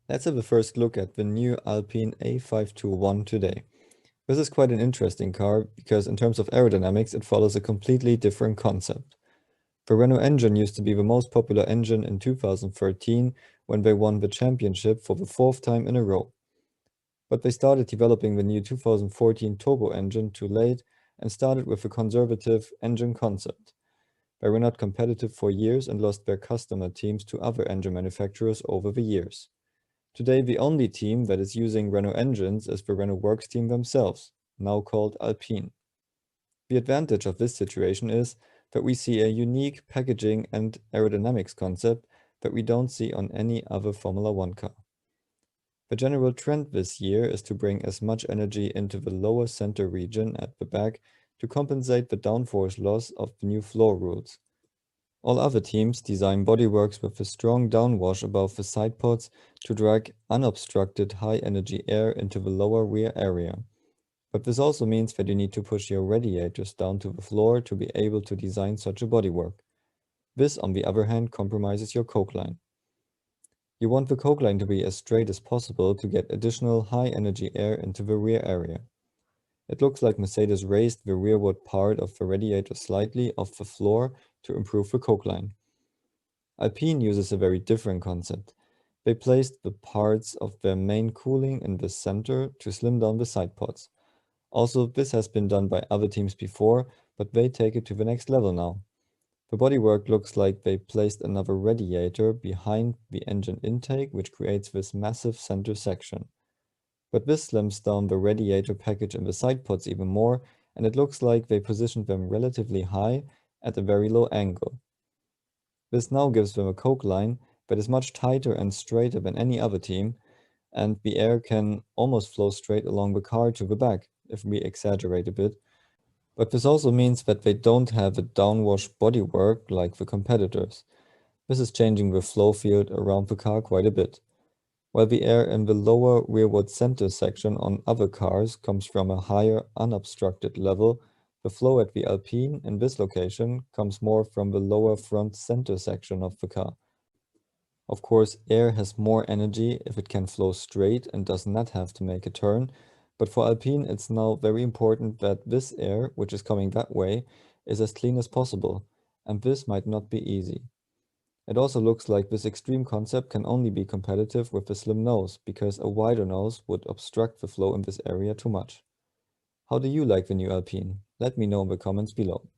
Let's have a first look at the new Alpine A521 today. This is quite an interesting car because in terms of aerodynamics it follows a completely different concept. The Renault engine used to be the most popular engine in 2013 when they won the championship for the fourth time in a row. But they started developing the new 2014 turbo engine too late and started with a conservative engine concept. They were not competitive for years and lost their customer teams to other engine manufacturers over the years. Today, the only team that is using Renault engines is the Renault Works team themselves, now called Alpine. The advantage of this situation is that we see a unique packaging and aerodynamics concept that we don't see on any other Formula One car. The general trend this year is to bring as much energy into the lower center region at the back to compensate the downforce loss of the new floor rules. All other teams design bodyworks with a strong downwash above the side pods to drag unobstructed high-energy air into the lower rear area. But this also means that you need to push your radiators down to the floor to be able to design such a bodywork. This, on the other hand, compromises your coke line. You want the coke line to be as straight as possible to get additional high-energy air into the rear area. It looks like Mercedes raised the rearward part of the radiator slightly off the floor to improve the coke line. Alpine uses a very different concept. They placed the parts of their main cooling in the center to slim down the side pods. Also, this has been done by other teams before, but they take it to the next level now. The bodywork looks like they placed another radiator behind the engine intake, which creates this massive center section. But this slims down the radiator package in the side pods even more, and it looks like they positioned them relatively high at a very low angle. This now gives them a coke line that is much tighter and straighter than any other team, and the air can almost flow straight along the car to the back, if we exaggerate a bit. But this also means that they don't have a downwash bodywork like the competitors. This is changing the flow field around the car quite a bit. While the air in the lower rearward center section on other cars comes from a higher unobstructed level, the flow at the Alpine in this location comes more from the lower front center section of the car. Of course, air has more energy if it can flow straight and does not have to make a turn, but for Alpine it's now very important that this air, which is coming that way, is as clean as possible, and this might not be easy. It also looks like this extreme concept can only be competitive with a slim nose, because a wider nose would obstruct the flow in this area too much. How do you like the new Alpine? Let me know in the comments below.